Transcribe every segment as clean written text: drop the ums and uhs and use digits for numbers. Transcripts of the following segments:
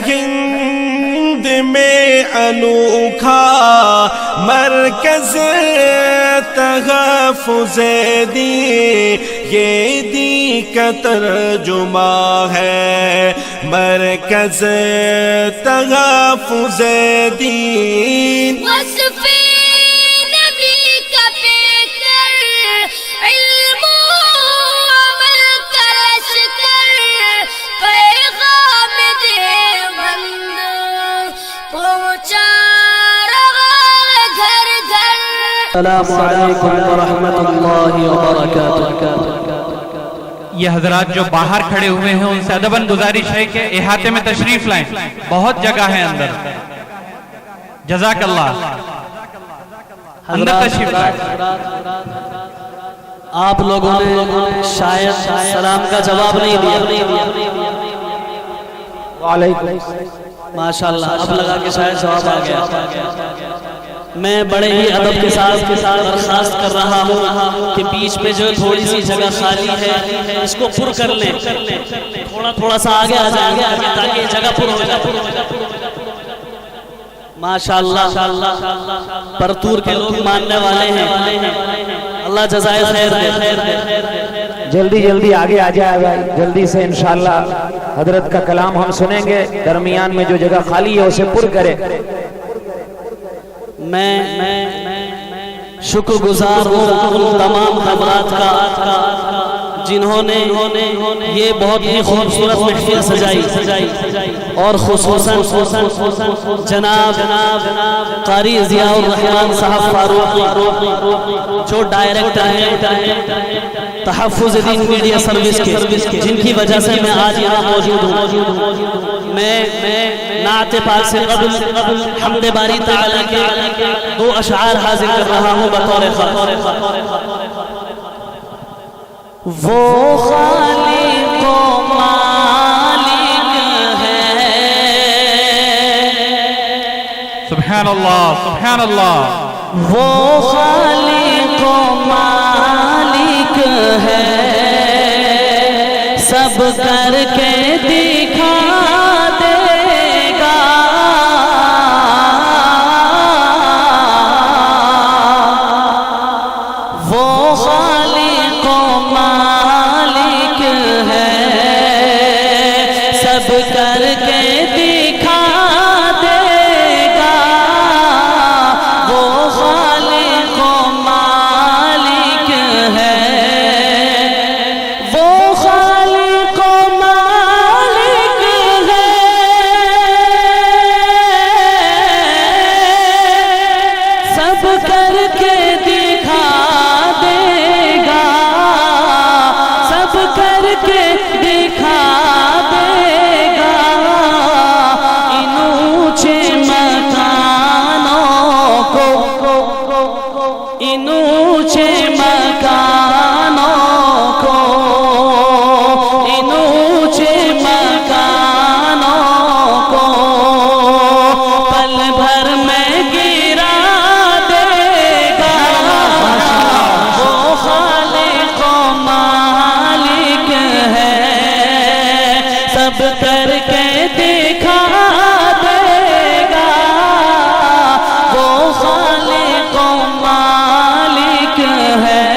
ہند میں انوکھا مرکز تحفظ دین، یہ دین کا ترجمہ ہے مرکز تحفظ دین۔ وصف نبی کا پیکر، علم و عمل کا لشکر، پیغام دیوبند پہنچا رہا ہے گھر گھر۔ السلام علیکم ورحمۃ اللہ وبرکاتہ۔ یہ حضرات جو باہر کھڑے ہوئے ہیں ان سے ادباً گزارش ہے کہ احاطے میں تشریف لائیں، بہت جگہ ہے اندر۔ جزاک اللہ، اندر تشریف لائیں۔ آپ لوگوں نے شاید سلام کا جواب نہیں دیا۔ وعلیکم ماشاءاللہ، اب لگا کہ شاید جواب آ گیا۔ میں بڑے ہی ادب کے ساتھ درخواست کر رہا ہوں کہ بیچ میں جو تھوڑی سی جگہ خالی ہے اس کو پر کر لیں، تھوڑا سا آگے آ جائیں تاکہ یہ جگہ پر ہو جائے۔ ماشاءاللہ، پرتور کے لوگ ماننے والے ہیں، اللہ جزائے خیر دے۔ جلدی آگے آ جائے بھائی، جلدی سے انشاءاللہ حضرت کا کلام ہم سنیں گے۔ درمیان میں جو جگہ خالی ہے اسے پر کرے۔ میں شکر گزار ہوں ان تمام حضرات کا جنہوں نے یہ بہت ہی خوبصورت محفل سجائی، اور خصوصاً جناب قاری ضیاء الرحمن صاحب فاروقی جو ڈائریکٹر ہیں تحفظ دین میڈیا سروس کے، جن کی وجہ سے میں آج یہاں موجود ہوں۔ میں نعت پاک سے قبل حمد باری تعالیٰ کے 2 اشعار حاضر کر رہا ہوں بطور خاص۔ وہ خالق و مالک ہے، سبحان اللہ، سبحان اللہ۔ وہ خالق و مالک ہے، سب کر کے دکھا دے گا۔ وہ خالق و مالک ہے، سب کر کے دکھا دے گا۔ وہ خالق و مالک ہے، وہ خالق و مالک ہے، سب کر کے دکھا دے گا، سب کر کے دکھا دے گا۔ ان اونچے مکانوں کو، ان اونچے مکانوں کو، ان اونچے مکانوں کو پل بھر میں گرا دے گا۔ وہ خالق و مالک ہے، سب کر کے دکھا دے گا۔ وہ خالق و مالک ہے۔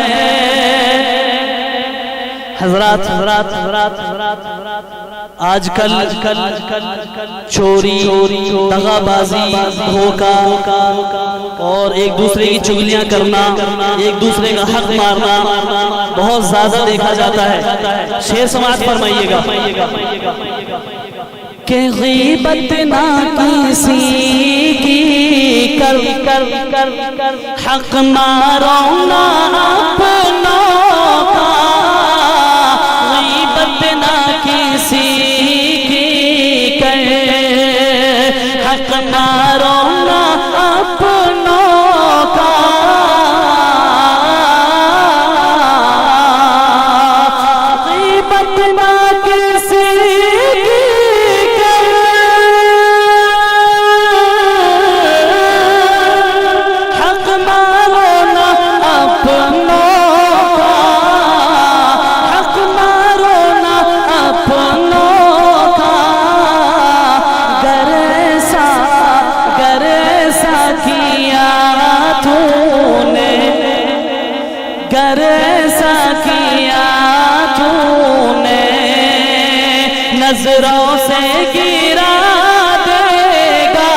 حضرات آج کل چوری، دغا بازی، دھوکہ اور ایک دوسرے کی چگلیاں کرنا، ایک دوسرے کا حق مارنا بہت زیادہ دیکھا جاتا ہے۔ شعر سماعت فرمائیے گا کہ غیبت نہ کسی کی کر حق مارو نہ اپنوں کا، غیبت نہ کسی کی کر حق مارو نہ اپنوں کا۔ غیبت نہ کسی کی کر حق مارو نہ اپنوں کا، حق مارو نہ اپنوں کا۔ نظروں سے گرا دے گا،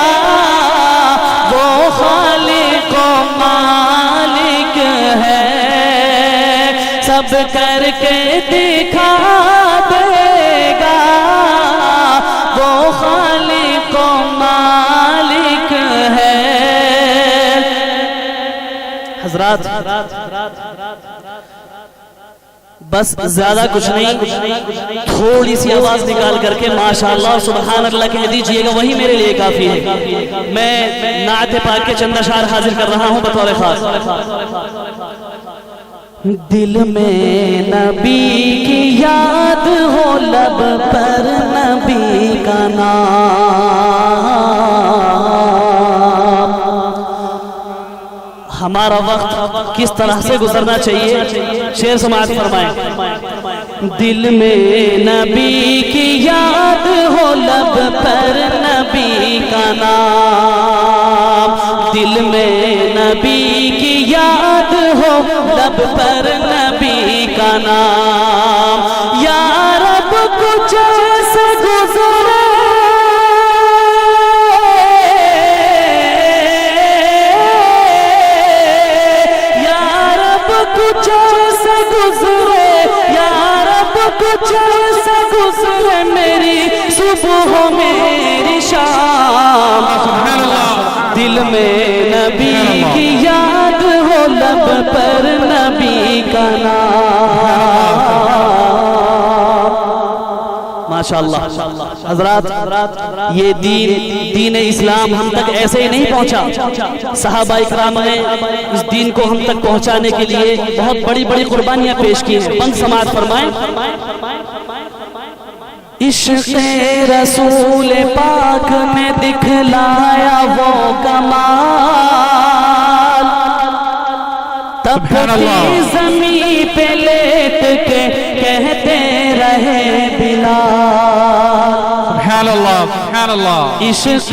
وہ خالق و مالک ہے، سب کر کے دکھا دے گا، وہ خالق و مالک ہے۔ حضرات بس زیادہ کچھ نہیں، تھوڑی سی آواز نکال کر کے ماشاءاللہ سبحان اللہ کہہ دیجئے گا، وہی میرے لیے کافی ہے۔ میں نعت پاک کے چند اشعار حاضر کر رہا ہوں بطور خاص۔ دل میں نبی کی یاد ہو، لب پر نبی کا نام، ہمارا وقت کس طرح سے گزرنا چاہیے شعر سماعت فرمائیں۔ دل میں نبی کی یاد ہو، لب پر نبی کا نام، دل میں نبی کی یاد ہو، لب پر نبی کا نام، یا رب کچھ ایسے گزرے کچھ ایسے گزرے، یا رب کچھ ایسے گزرے، میری صبح میری شام، دل میں نبی کی یاد ہو، لب پر نبی کا نام۔ ماشاءاللہ حضرات، یہ دین اسلام ہم تک ایسے ہی نہیں پہنچا، صحابہ اکرام نے اس دین کو ہم تک پہنچانے کے لیے بہت بڑی بڑی قربانیاں پیش کی ہیں۔ بند سماعت فرمائیں۔ عشق رسول پاک نے دکھلایا وہ کمال، تپتی زمین پہ لیٹ کے کہتے رہے بلال، سبحان اللہ سبحان اللہ۔ عشق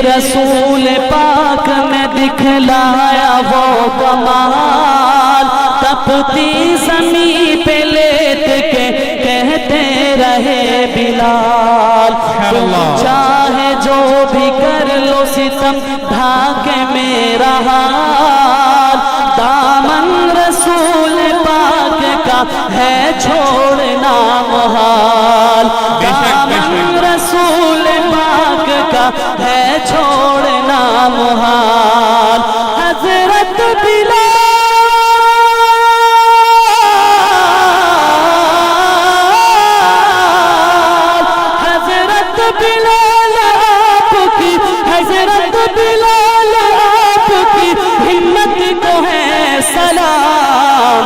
رسول پاک نے دکھلایا وہ کمال، تپتی زمین پہ لیٹ کے کہتے رہے بلال، تم چاہے جو بھی کر لو ستم ڈھاکے میرا حال، دامن رسول پاک کا ہے چھوڑنا محال، دامن رسول پاک کا ہے چھوڑنا محال، حضرت بلال آپ کی، حضرت بلال آپ کی ہمت کو ہے سلام،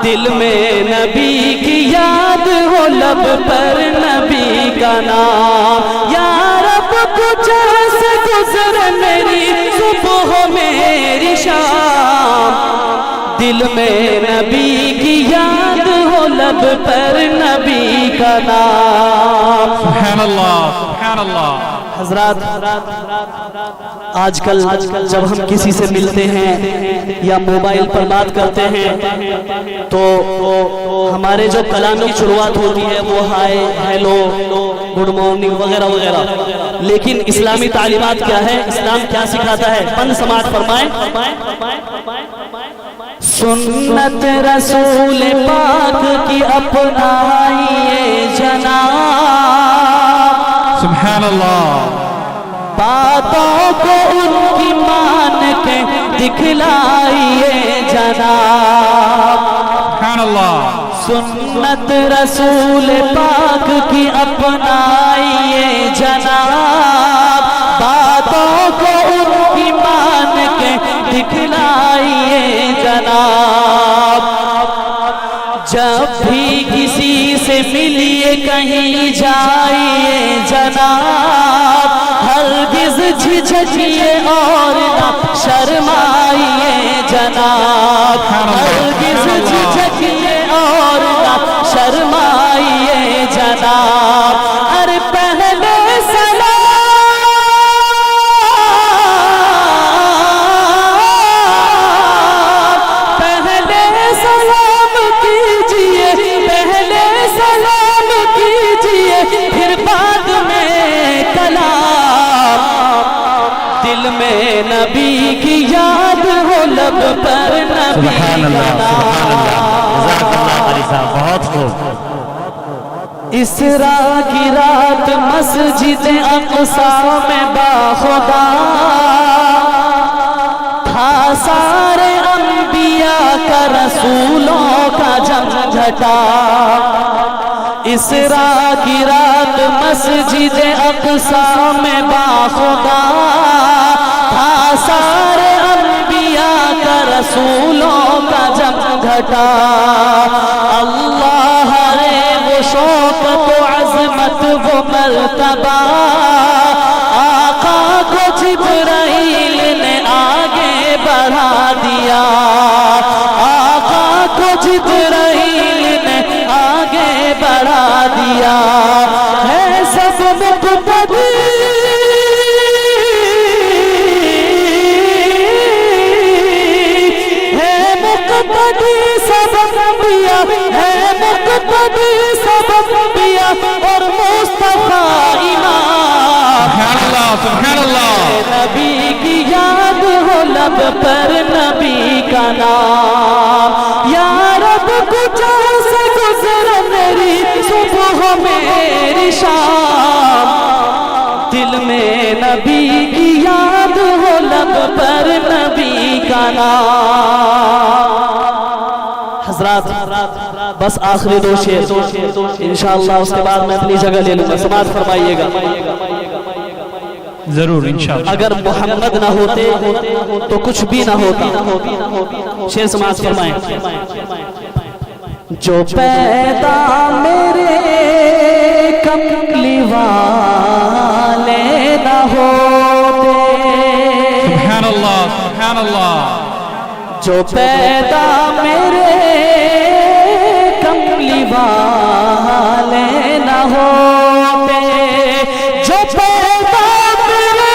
دل میں نبی کی یاد ہو، لب پر نبی کا نام، یا رب کچھ ایسے گزرے، میری صبح میری شام، دل میں نبی کی یاد ہو، لب پر نبی کا نام۔ سبحان اللہ سبحان اللہ۔ حضرات آج کل جب ہم کسی سے ملتے ہیں یا موبائل پر بات کرتے ہیں تو ہمارے جو کلام کی شروعات ہوتی ہے وہ ہائے، ہیلو، گڈ مارننگ وغیرہ وغیرہ، لیکن اسلامی تعلیمات کیا ہے، اسلام کیا سکھاتا ہے؟ بند سماعت فرمائیں۔ سنت رسول پاک کی اپنائیے جناب، سبحان اللہ، باتوں کو ان کی مان کے دکھلائیے جناب، سبحان اللہ، سنت رسول پاک کی اپنائیے جناب، باتوں کو ان کی مان کے دکھلائیے جناب، جب بھی کسی سے ملیے کہیں جائیے جناب، ہرگز جھجھکیے اور نہ شرمائیے جناب، ہرگز جھجھکیے اور نہ شرمائیے جناب، ارے پہلے سلام کیجئے، پہلے سلام کیجئے کی یاد ہو لب پر نبی کا نام. بہت خوب. اسراء کی رات مسجد اقصی میں باخدا تھا سارے انبیاء کا رسولوں کا جھنجھٹا. اسراء کی رات مسجد اقصی میں باخدا تھا سارے انبیاء کا رسولوں کا جھنجھٹا. اللہ ہے وہ شوقت و عظمت وہ مرتبہ آقا کو جبرائیل نے آگے بڑھا دیا. آقا کو جبرائیل نے آگے بڑھا دیا. ہے سب مقتدی ہے مقتدی سب انبیاء ہے مقتدی سب انبیاء اور مصطفیٰ امام. سبحان اللہ. نبی کی یاد ہو لب پر نبی کا نام. یا رب کچھ سے گزر میری صبح میری شام. دل میں نبی کی یاد ہو لب پر نبی کا نام. حضرات بس آخری دو شعر انشاءاللہ اس کے بعد میں اپنی جگہ لے لوں گا. سماعت فرمائیے گا. ضرور انشاءاللہ. اگر محمد نہ ہوتے تو کچھ بھی نہ ہوتا. شعر سماعت فرمائیں. جو پیدا میرے کملی والے نہ ہوتے. سبحان اللہ. سبحان اللہ. جو پیدا میرے کملی والے نہ ہوتے. جو پیدا میرے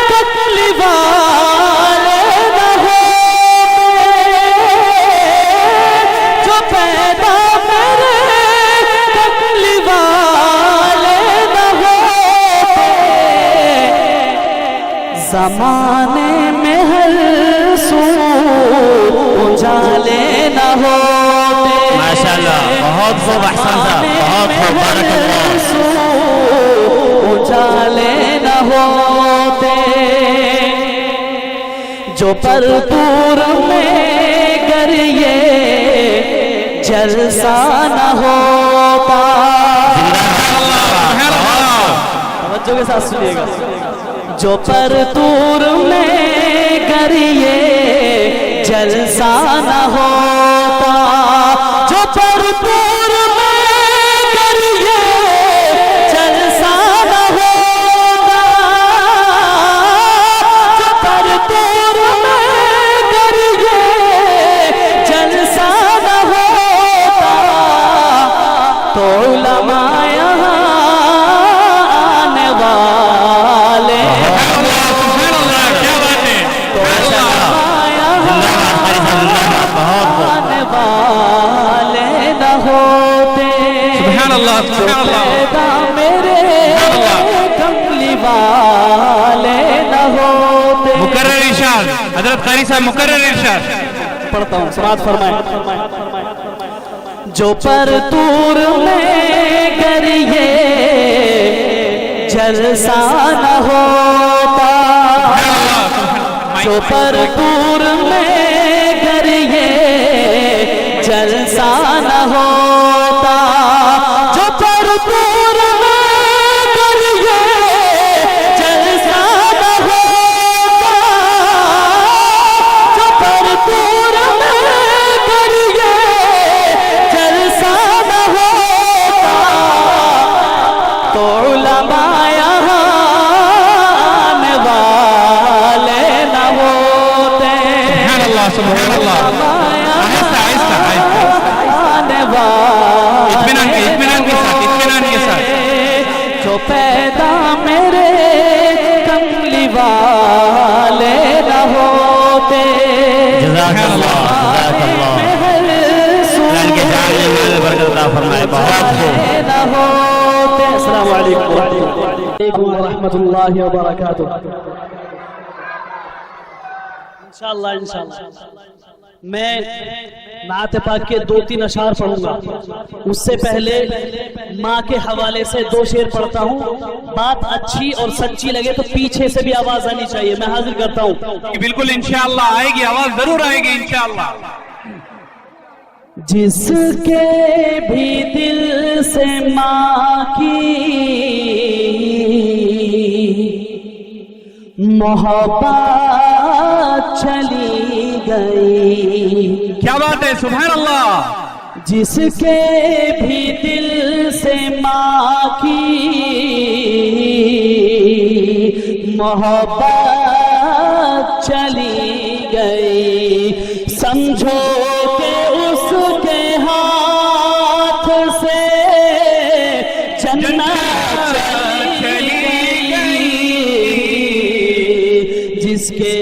کملی والے نہ ہوتے. جو پیدا میرے کملی والے نہ ہوتے. زمانے میں ہر سو اجالے نہ ہوتے. ماشاءاللہ بہت خوب. احسن صاحب بہت خوب. بارک اللہ. اجالے نہ ہوتے. جو پر دور میں گر یہ جلسہ نہ ہوتا. توجہ کے ساتھ سنیے گا. جو پر دور میں گر یہ جلسہ نہ ہوتا. جو پر دور میں گر یہ جلسہ نہ ہوتا. جو پر دور میں گر یہ جلسہ نہ ہوتا. تو علماء یہاں آنے والے نہ ہوتے. سبحان اللہ. سبحان اللہ. میرے کملی والے نہ ہوتے. مقرر ارشاد حضرت قاری صاحب. مقرر ارشاد پڑھتا ہوں. سماعت فرمائیں. جو پر دور میں گر یہ جلسہ نہ ہوتا. جو پر دور میں گر یہ جلسہ نہ ہوتا. جو پر دور میں گر یہ جلسہ نہ ہوتا. جو پر دور میں گر یہ جلسہ نہ ہوتا. تو علماء یہاں آنے والے نہ ہوتے. سبحان اللہ. سبحان اللہ. اطمینان کے ساتھ. اطمینان کے ساتھ. جو پیدا میرے کملی والے نہ ہوتے. جزاک اللہ. جزاک اللہ. اللہ کے جعل میں برکت عطا فرمائے. بہت خوب. نہ ہوتے. السلام علیکم ورحمۃ اللہ وبرکاتہ. انشاءاللہ انشاءاللہ میں نعت پاک کے 2-3 اشعار پڑھوں گا. اس سے پہلے ماں کے حوالے سے 2 شعر پڑھتا ہوں. بات اچھی اور سچی لگے تو پیچھے سے بھی آواز آنی چاہیے. میں حاضر کرتا ہوں. بالکل انشاءاللہ آئے گی آواز, ضرور آئے گی انشاءاللہ. جس کے بھی دل سے ماں کی محبت چلی گئی. کیا بات ہے, سبحان اللہ. جس کے بھی دل سے ماں کی محبت چلی گئی, سمجھو کہ اس کے ہاتھ سے جنت چلی گئی. جس کے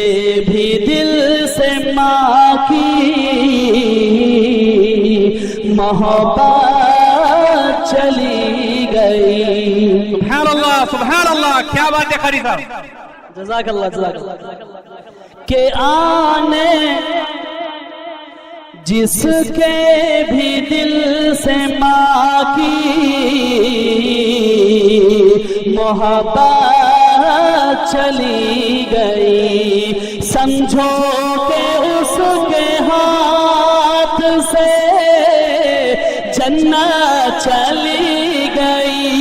بھی دل سے ماں کی محبت چلی گئی. سبحان اللہ سبحان اللہ, کیا بات ہے قاری صاحب. جزاک اللہ جزاک اللہ. کہ آنے جس کے بھی دل سے ماں کی محبت چلی گئی, سمجھو کہ اس کے ہاتھ سے جنت چلی گئی.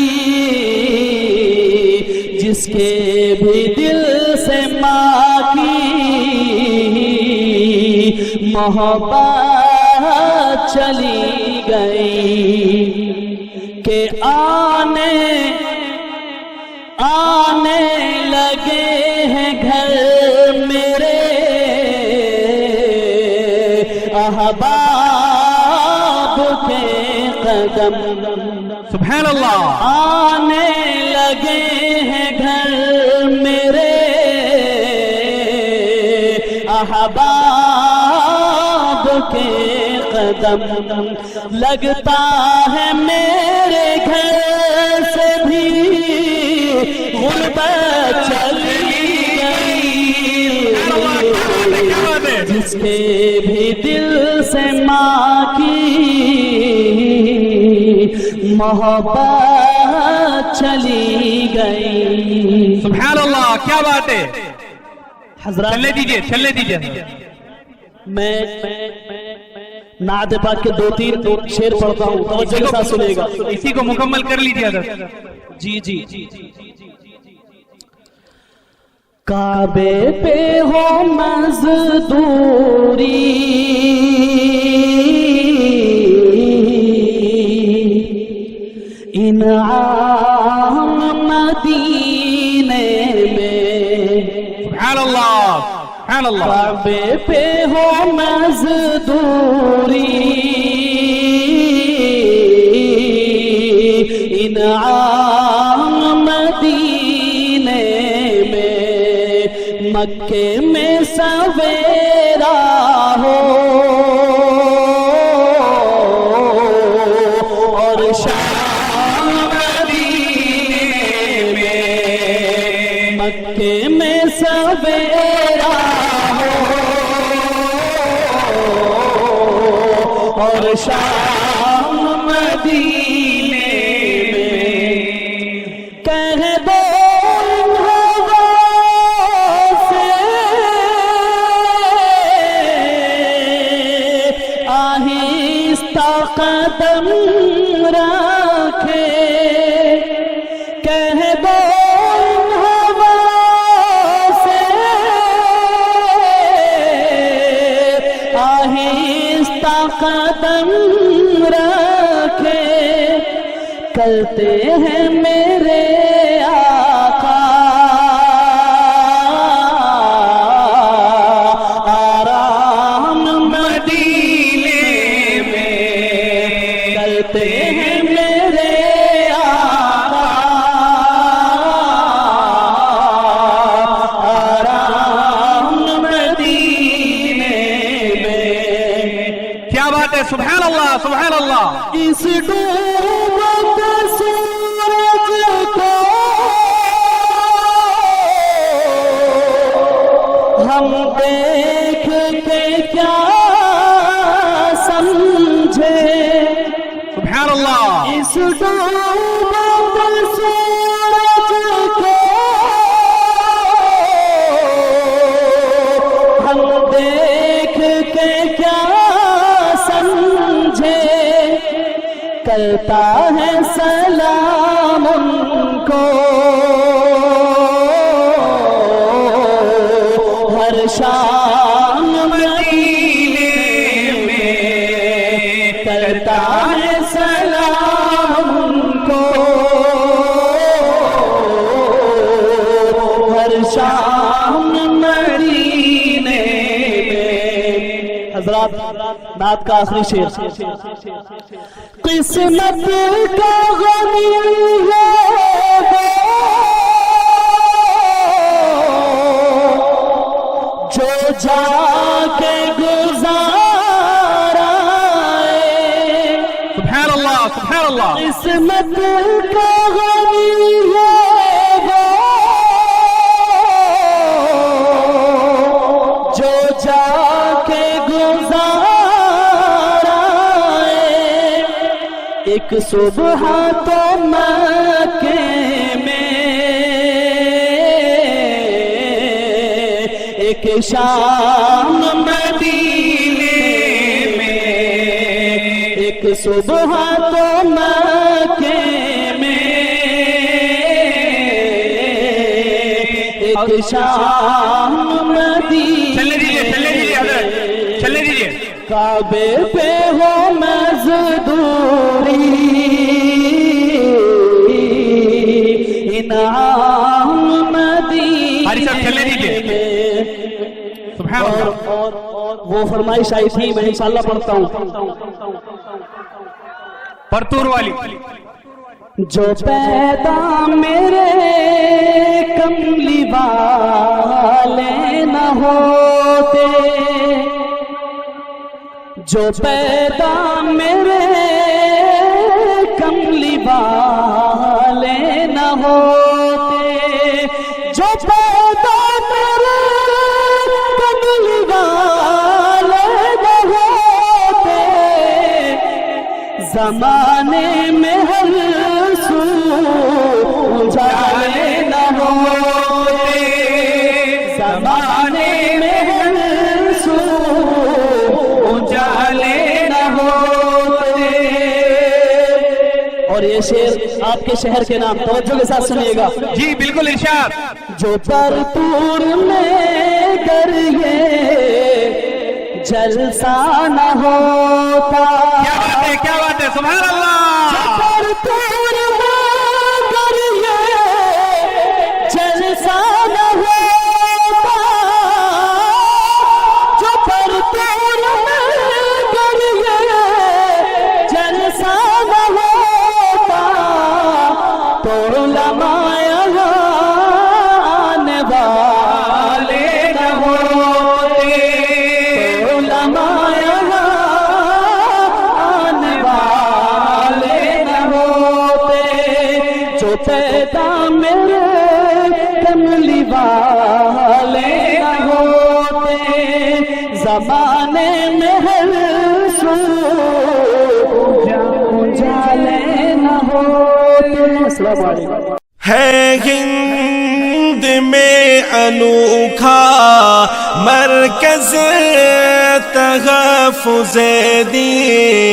جس کے بھی دل سے ماں کی محبت چلی گئی. کہ آنے لگے ہیں گھر میرے احباب کے قدم. سبحان اللہ. آنے لگے ہیں گھر میرے احباب کے قدم. لگتا ہے میرے گھر سے بھی غربت چلی گئی. جس کے بھی دل سے ماں کی محبت چلی گئی. سبحان اللہ, کیا بات ہے. حضرات چلنے دیجئے. میں نعت پاک کے 2-3 شعر پڑھتا ہوں, توجہ کے ساتھ سنے گا. اسی کو مکمل کر لیجئے حضرت. جی جی. کعبے پہ ہو مزدوری انعام مدینے میں. سبحان اللہ سبحان اللہ. کعبے پہ ہو مزدوری انعام مدینے میں. مکے میں سویرا ہو اور شام مدینے میں. مکے میں سویرا اور شام مدینے میں. کہہ دو ہوا سے آہستہ قدم رکھے. کہہ دو ہوا سے آہستہ قدم رکھے. کرتے ہیں میرے آقا آرام مدینے میں. کرتے ہیں میرے آقا آرام مدینے میں. کیا بات ہے, سبحان اللہ سبحان اللہ. اس ڈوبت سورج کو ہم دیکھ کو ہر شام مدینے میں کرتا ہے سلام ان کو ہر شام مدینے میں. حضرات نعت کا آخری شعر. قسمت کا غنی ہے جو جا کے گزارا ہے. سبحان اللہ سبحان اللہ. قسمت کا غنی ہے جو جا کے گزارا ہے. ایک صبح تو مکے میں ایک شام مدینے میں ایک صبح تو مکے میں ایک شام مدینے. چلنے دیجیے حضرت چلنے دیجیے. کعبے پہ ہو مزدوری انعام مدینے. حاجی صاحب چلنے دیجیے. سبحان اللہ. اور وہ فرمائش آئی تھی میں انشاءاللہ پڑھتا ہوں. پرتور والی. جو پیدا میرے کملی والے نہ ہوتے جو پیدا میرے کملی والے نہ ہوتے جو پیدا میرے کملی والے نہ ہوتے زمانے میں ہر سو جالے نہ ہوتے زمانے میں ہر سو جالے نہ ہوتے. اور یہ شعر آپ کے شہر کے نام توجہ کے ساتھ سنیے گا. جی بالکل ارشاد. جو پرتور میں گر یہ جلسہ نہ ہوتا. کیا بات ہے کیا بات ہے. سبحان اللہ. پرتور میں گر یہ جلسہ نہ ہوتا جو پرتور میں گر یہ جلسہ نہ ہوتا تو علماء یہاں آنے والے نہ ہوتے تو علماء یہاں آنے والے نہ ہوتے. جو پیدا میرے کملی والے نہ ہوتے زمانے میں ہر سو جالے نہ ہوتے. السلام علیکم. ہے ہند میں انوکھا مرکز تحفظ دین